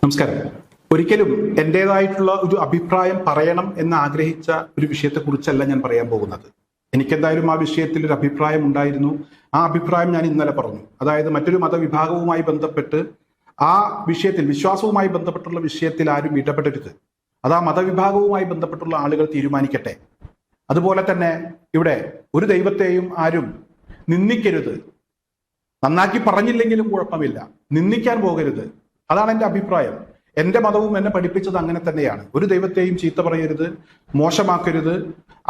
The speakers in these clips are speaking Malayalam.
നമസ്കാരം. ഒരിക്കലും എൻ്റെതായിട്ടുള്ള ഒരു അഭിപ്രായം പറയണം എന്ന് ആഗ്രഹിച്ച ഒരു വിഷയത്തെക്കുറിച്ചല്ല ഞാൻ പറയാൻ പോകുന്നത്. എനിക്കെന്തായാലും ആ വിഷയത്തിൽ ഒരു അഭിപ്രായം ഉണ്ടായിരുന്നു. ആ അഭിപ്രായം ഞാൻ ഇന്നലെ പറഞ്ഞു. അതായത് മറ്റൊരു മതവിഭാഗവുമായി ബന്ധപ്പെട്ട് ആ വിഷയത്തിൽ, വിശ്വാസവുമായി ബന്ധപ്പെട്ടുള്ള വിഷയത്തിൽ ആരും ഇടപെടരുത്. അത് ആ മതവിഭാഗവുമായി ബന്ധപ്പെട്ടുള്ള ആളുകൾ തീരുമാനിക്കട്ടെ. അതുപോലെ തന്നെ ഇവിടെ ഒരു ദൈവത്തെയും ആരും നിന്ദിക്കരുത്. നന്നാക്കി പറഞ്ഞില്ലെങ്കിലും കുഴപ്പമില്ല, നിന്ദിക്കാൻ പോകരുത്. അതാണ് എൻ്റെ അഭിപ്രായം. എൻ്റെ മതവും എന്നെ പഠിപ്പിച്ചത് അങ്ങനെ തന്നെയാണ്. ഒരു ദൈവത്തെയും ചീത്ത പറയരുത്, മോശമാക്കരുത്.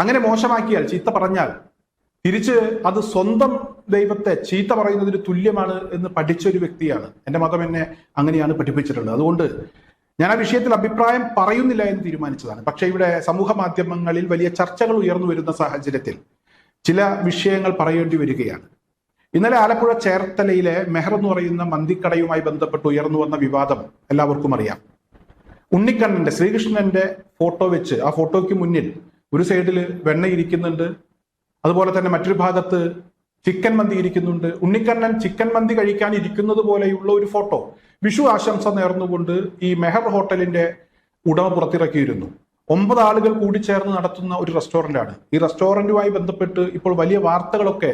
അങ്ങനെ മോശമാക്കിയാൽ, ചീത്ത പറഞ്ഞാൽ തിരിച്ച് അത് സ്വന്തം ദൈവത്തെ ചീത്ത പറയുന്നതിന് തുല്യമാണ് എന്ന് പഠിച്ച ഒരു വ്യക്തിയാണ്. എൻ്റെ മതം എന്നെ അങ്ങനെയാണ് പഠിപ്പിച്ചിട്ടുള്ളത്. അതുകൊണ്ട് ഞാൻ ആ വിഷയത്തിൽ അഭിപ്രായം പറയുന്നില്ല എന്ന് തീരുമാനിച്ചതാണ്. പക്ഷെ ഇവിടെ സമൂഹ മാധ്യമങ്ങളിൽ വലിയ ചർച്ചകൾ ഉയർന്നു വരുന്ന സാഹചര്യത്തിൽ ചില വിഷയങ്ങൾ പറയേണ്ടി വരികയാണ്. ഇന്നലെ ആലപ്പുഴ ചേർത്തലയിലെ മെഹർ എന്ന് പറയുന്ന മന്തിക്കടയുമായി ബന്ധപ്പെട്ട് ഉയർന്നു വന്ന വിവാദം എല്ലാവർക്കും അറിയാം. ഉണ്ണിക്കണ്ണന്റെ, ശ്രീകൃഷ്ണന്റെ ഫോട്ടോ വെച്ച് ആ ഫോട്ടോയ്ക്ക് മുന്നിൽ ഒരു സൈഡിൽ വെണ്ണ ഇരിക്കുന്നുണ്ട്, അതുപോലെ തന്നെ മറ്റൊരു ഭാഗത്ത് ചിക്കൻ മന്തി ഇരിക്കുന്നുണ്ട്. ഉണ്ണിക്കണ്ണൻ ചിക്കൻ മന്തി കഴിക്കാൻ ഇരിക്കുന്നത് പോലെയുള്ള ഒരു ഫോട്ടോ വിഷു ആശംസ നേർന്നുകൊണ്ട് ഈ മെഹർ ഹോട്ടലിന്റെ ഉടമ പുറത്തിറക്കിയിരുന്നു. 9 ആളുകൾ കൂടി ചേർന്ന് നടത്തുന്ന ഒരു റെസ്റ്റോറന്റാണ്. ഈ റെസ്റ്റോറന്റുമായി ബന്ധപ്പെട്ട് ഇപ്പോൾ വലിയ വാർത്തകളൊക്കെ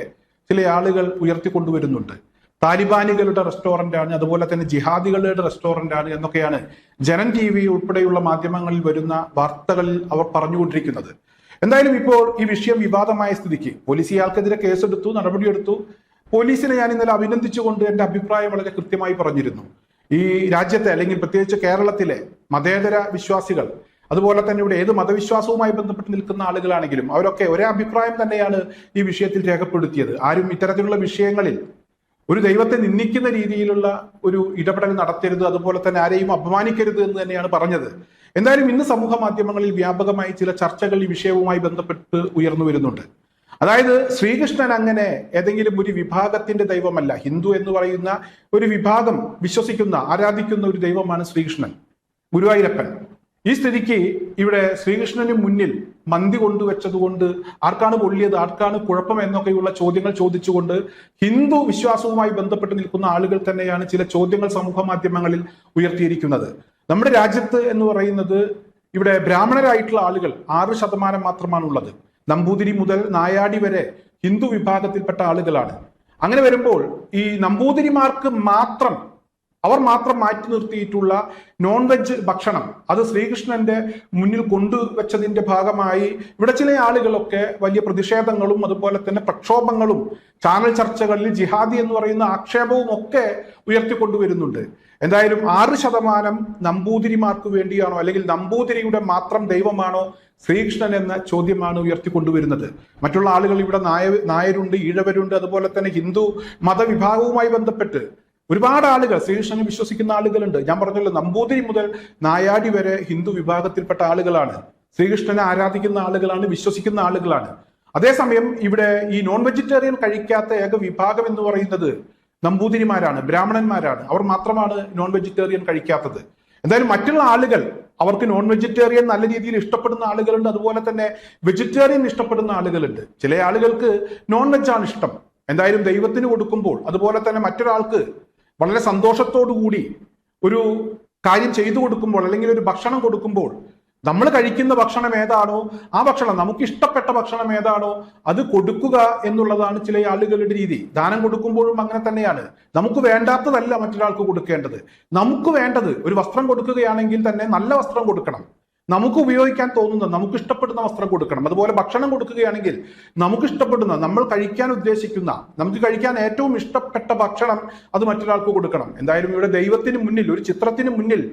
ചില ആളുകൾ ഉയർത്തിക്കൊണ്ടുവരുന്നുണ്ട്. താലിബാനികളുടെ റെസ്റ്റോറന്റാണ്, അതുപോലെ തന്നെ ജിഹാദികളുടെ റെസ്റ്റോറന്റാണ് എന്നൊക്കെയാണ് ജനൻ TV ഉൾപ്പെടെയുള്ള മാധ്യമങ്ങളിൽ വരുന്ന വാർത്തകളിൽ അവർ പറഞ്ഞുകൊണ്ടിരിക്കുന്നത്. എന്തായാലും ഇപ്പോൾ ഈ വിഷയം വിവാദമായ സ്ഥിതിക്ക് പോലീസ് ഇയാൾക്കെതിരെ കേസെടുത്തു, നടപടിയെടുത്തു. പോലീസിനെ ഞാൻ ഇന്നലെ അഭിനന്ദിച്ചുകൊണ്ട് എൻ്റെ അഭിപ്രായം വളരെ കൃത്യമായി പറഞ്ഞിരുന്നു. ഈ രാജ്യത്തെ, അല്ലെങ്കിൽ പ്രത്യേകിച്ച് കേരളത്തിലെ മതേതര വിശ്വാസികൾ, അതുപോലെ തന്നെ ഇവിടെ ഏത് മതവിശ്വാസവുമായി ബന്ധപ്പെട്ട് നിൽക്കുന്ന ആളുകളാണെങ്കിലും അവരൊക്കെ ഒരേ അഭിപ്രായം തന്നെയാണ് ഈ വിഷയത്തിൽ രേഖപ്പെടുത്തിയത്. ആരും ഇത്തരത്തിലുള്ള വിഷയങ്ങളിൽ ഒരു ദൈവത്തെ നിന്ദിക്കുന്ന രീതിയിലുള്ള ഒരു ഇടപെടൽ നടത്തരുത്, അതുപോലെ തന്നെ ആരെയും അപമാനിക്കരുത് എന്ന് തന്നെയാണ് പറഞ്ഞത്. എന്തായാലും ഇന്ന് സമൂഹ മാധ്യമങ്ങളിൽ വ്യാപകമായി ചില ചർച്ചകൾ ഈ വിഷയവുമായി ബന്ധപ്പെട്ട് ഉയർന്നു വരുന്നുണ്ട്. അതായത് ശ്രീകൃഷ്ണൻ അങ്ങനെ ഏതെങ്കിലും ഒരു വിഭാഗത്തിന്റെ ദൈവമല്ല. ഹിന്ദു എന്ന് പറയുന്ന ഒരു വിഭാഗം വിശ്വസിക്കുന്ന, ആരാധിക്കുന്ന ഒരു ദൈവമാണ് ശ്രീകൃഷ്ണൻ, ഗുരുവായൂരപ്പൻ. ഈ സ്ഥിതിക്ക് ഇവിടെ ശ്രീകൃഷ്ണന് മുന്നിൽ മന്തി കൊണ്ടുവച്ചതുകൊണ്ട് ആർക്കാണ് പൊള്ളിയത്, ആർക്കാണ് കുഴപ്പം എന്നൊക്കെയുള്ള ചോദ്യങ്ങൾ ചോദിച്ചുകൊണ്ട് ഹിന്ദു വിശ്വാസവുമായി ബന്ധപ്പെട്ട് നിൽക്കുന്ന ആളുകൾ തന്നെയാണ് ചില ചോദ്യങ്ങൾ സമൂഹ മാധ്യമങ്ങളിൽ ഉയർത്തിയിരിക്കുന്നത്. നമ്മുടെ രാജ്യത്ത് എന്ന് പറയുന്നത് ഇവിടെ ബ്രാഹ്മണരായിട്ടുള്ള ആളുകൾ 6% മാത്രമാണ് ഉള്ളത്. നമ്പൂതിരി മുതൽ നായാടി വരെ ഹിന്ദു വിഭാഗത്തിൽപ്പെട്ട ആളുകളാണ്. അങ്ങനെ വരുമ്പോൾ ഈ നമ്പൂതിരിമാർക്ക് മാത്രം, അവർ മാത്രം മാറ്റി നിർത്തിയിട്ടുള്ള നോൺ വെജ് ഭക്ഷണം, അത് ശ്രീകൃഷ്ണന്റെ മുന്നിൽ കൊണ്ടുവച്ചതിന്റെ ഭാഗമായി ഇവിടെ ചില ആളുകളൊക്കെ വലിയ പ്രതിഷേധങ്ങളും അതുപോലെ തന്നെ പ്രക്ഷോഭങ്ങളും ചാനൽ ചർച്ചകളിൽ ജിഹാദി എന്ന് പറയുന്ന ആക്ഷേപവും ഒക്കെ ഉയർത്തിക്കൊണ്ടുവരുന്നുണ്ട്. എന്തായാലും 6% നമ്പൂതിരിമാർക്ക് വേണ്ടിയാണോ, അല്ലെങ്കിൽ നമ്പൂതിരിയുടെ മാത്രം ദൈവമാണോ ശ്രീകൃഷ്ണൻ എന്ന ചോദ്യമാണ് ഉയർത്തിക്കൊണ്ടുവരുന്നത്. മറ്റുള്ള ആളുകൾ ഇവിടെ നായരുണ്ട്, ഈഴവരുണ്ട്, അതുപോലെ തന്നെ ഹിന്ദു മതവിഭാഗവുമായി ബന്ധപ്പെട്ട് ഒരുപാട് ആളുകൾ ശ്രീകൃഷ്ണനെ വിശ്വസിക്കുന്ന ആളുകളുണ്ട്. ഞാൻ പറഞ്ഞല്ലോ, നമ്പൂതിരി മുതൽ നായാടി വരെ ഹിന്ദു വിഭാഗത്തിൽപ്പെട്ട ആളുകളാണ്, ശ്രീകൃഷ്ണനെ ആരാധിക്കുന്ന ആളുകളാണ്, വിശ്വസിക്കുന്ന ആളുകളാണ്. അതേസമയം ഇവിടെ ഈ നോൺ വെജിറ്റേറിയൻ കഴിക്കാത്ത ഏക വിഭാഗം എന്ന് പറയുന്നത് നമ്പൂതിരിമാരാണ്, ബ്രാഹ്മണന്മാരാണ്. അവർ മാത്രമാണ് നോൺ വെജിറ്റേറിയൻ കഴിക്കാത്തത്. എന്തായാലും മറ്റുള്ള ആളുകൾ, അവർക്ക് നോൺ വെജിറ്റേറിയൻ നല്ല രീതിയിൽ ഇഷ്ടപ്പെടുന്ന ആളുകളുണ്ട്, അതുപോലെ തന്നെ വെജിറ്റേറിയൻ ഇഷ്ടപ്പെടുന്ന ആളുകളുണ്ട്. ചില ആളുകൾക്ക് നോൺ വെജ് ആണ് ഇഷ്ടം. എന്തായാലും ദൈവത്തിന് കൊടുക്കുമ്പോൾ, അതുപോലെ തന്നെ മറ്റൊരാൾക്ക് വളരെ സന്തോഷത്തോടു കൂടി ഒരു കാര്യം ചെയ്തു കൊടുക്കുമ്പോൾ, അല്ലെങ്കിൽ ഒരു ഭക്ഷണം കൊടുക്കുമ്പോൾ, നമ്മൾ കഴിക്കുന്ന ഭക്ഷണം ഏതാണോ ആ ഭക്ഷണം, നമുക്ക് ഇഷ്ടപ്പെട്ട ഭക്ഷണം ഏതാണോ അത് കൊടുക്കുക എന്നുള്ളതാണ് ചില ആളുകളുടെ രീതി. ദാനം കൊടുക്കുമ്പോഴും അങ്ങനെ തന്നെയാണ്. നമുക്ക് വേണ്ടാത്തതല്ല മറ്റൊരാൾക്ക് കൊടുക്കേണ്ടത്. നമുക്ക് വേണ്ടത്, ഒരു വസ്ത്രം കൊടുക്കുകയാണെങ്കിൽ തന്നെ നല്ല വസ്ത്രം കൊടുക്കണം. നമുക്ക് ഉപയോഗിക്കാൻ തോന്നുന്ന, നമുക്ക് ഇഷ്ടപ്പെടുന്ന വസ്ത്രം കൊടുക്കണം. അതുപോലെ ഭക്ഷണം കൊടുക്കുകയാണെങ്കിൽ നമുക്ക് ഇഷ്ടപ്പെടുന്ന, നമ്മൾ കഴിക്കാൻ ഉദ്ദേശിക്കുന്ന, നമുക്ക് കഴിക്കാൻ ഏറ്റവും ഇഷ്ടപ്പെട്ട ഭക്ഷണം അത് മറ്റൊരാൾക്ക് കൊടുക്കണം. എന്തായാലും ഇവിടെ ദൈവത്തിന് മുന്നിൽ, ഒരു ചിത്രത്തിന് മുന്നിൽ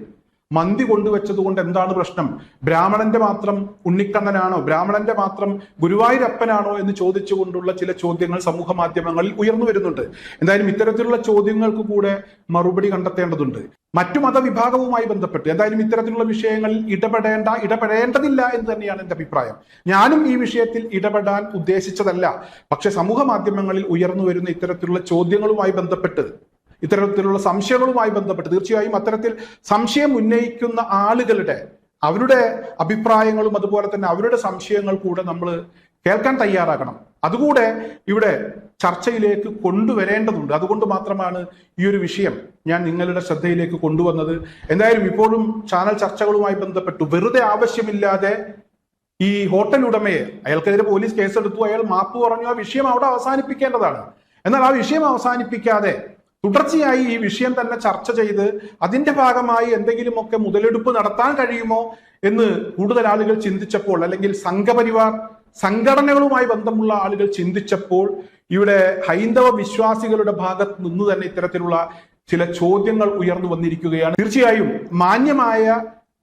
മന്തി കൊണ്ടുവച്ചത് കൊണ്ട് എന്താണ് പ്രശ്നം? ബ്രാഹ്മണന്റെ മാത്രം ഉണ്ണിക്കണ്ണനാണോ, ബ്രാഹ്മണന്റെ മാത്രം ഗുരുവായൂരപ്പനാണോ എന്ന് ചോദിച്ചുകൊണ്ടുള്ള ചില ചോദ്യങ്ങൾ സമൂഹ മാധ്യമങ്ങളിൽ ഉയർന്നു വരുന്നുണ്ട്. എന്തായാലും ഇത്തരത്തിലുള്ള ചോദ്യങ്ങൾക്ക് കൂടെ മറുപടി കണ്ടെത്തേണ്ടതുണ്ട്. മറ്റു മതവിഭാഗവുമായി ബന്ധപ്പെട്ട് എന്തായാലും ഇത്തരത്തിലുള്ള വിഷയങ്ങളിൽ ഇടപെടേണ്ടതില്ല എന്ന് തന്നെയാണ് എൻ്റെ അഭിപ്രായം. ഞാനും ഈ വിഷയത്തിൽ ഇടപെടാൻ ഉദ്ദേശിച്ചതല്ല. പക്ഷെ സമൂഹ മാധ്യമങ്ങളിൽ ഉയർന്നു വരുന്ന ഇത്തരത്തിലുള്ള ചോദ്യങ്ങളുമായി ബന്ധപ്പെട്ട്, ഇത്തരത്തിലുള്ള സംശയങ്ങളുമായി ബന്ധപ്പെട്ട് തീർച്ചയായും അത്തരത്തിൽ സംശയം ഉന്നയിക്കുന്ന ആളുകളുടെ, അവരുടെ അഭിപ്രായങ്ങളും അതുപോലെ തന്നെ അവരുടെ സംശയങ്ങൾ കൂടെ നമ്മൾ കേൾക്കാൻ തയ്യാറാകണം. അതുകൂടെ ഇവിടെ ചർച്ചയിലേക്ക് കൊണ്ടുവരേണ്ടതുണ്ട്. അതുകൊണ്ട് മാത്രമാണ് ഈ ഒരു വിഷയം ഞാൻ നിങ്ങളുടെ ശ്രദ്ധയിലേക്ക് കൊണ്ടുവന്നത്. എന്തായാലും ഇപ്പോഴും ചാനൽ ചർച്ചകളുമായി ബന്ധപ്പെട്ടു വെറുതെ ആവശ്യമില്ലാതെ ഈ ഹോട്ടൽ ഉടമയെ, അയാൾക്കെതിരെ പോലീസ് കേസെടുത്തു, അയാൾ മാപ്പ് പറഞ്ഞു, ആ വിഷയം അവിടെ അവസാനിപ്പിക്കേണ്ടതാണ്. എന്നാൽ ആ വിഷയം അവസാനിപ്പിക്കാതെ തുടർച്ചയായി ഈ വിഷയം തന്നെ ചർച്ച ചെയ്ത് അതിന്റെ ഭാഗമായി എന്തെങ്കിലുമൊക്കെ മുതലെടുപ്പ് നടത്താൻ കഴിയുമോ എന്ന് കൂടുതൽ ആളുകൾ ചിന്തിച്ചപ്പോൾ, അല്ലെങ്കിൽ സംഘപരിവാർ സംഘടനകളുമായി ബന്ധമുള്ള ആളുകൾ ചിന്തിച്ചപ്പോൾ, ഇവിടെ ഹൈന്ദവ വിശ്വാസികളുടെ ഭാഗത്ത് നിന്ന് തന്നെ ഇത്തരത്തിലുള്ള ചില ചോദ്യങ്ങൾ ഉയർന്നു വന്നിരിക്കുകയാണ്. തീർച്ചയായും മാന്യമായ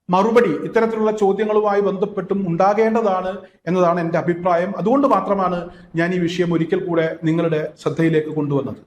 മറുപടി ഇത്തരത്തിലുള്ള ചോദ്യങ്ങളുമായി ബന്ധപ്പെട്ടും ഉണ്ടാകേണ്ടതാണ് എന്നതാണ് എൻ്റെ അഭിപ്രായം. അതുകൊണ്ട് മാത്രമാണ് ഞാൻ ഈ വിഷയം ഒരിക്കൽ കൂടെ നിങ്ങളുടെ ശ്രദ്ധയിലേക്ക് കൊണ്ടുവന്നത്.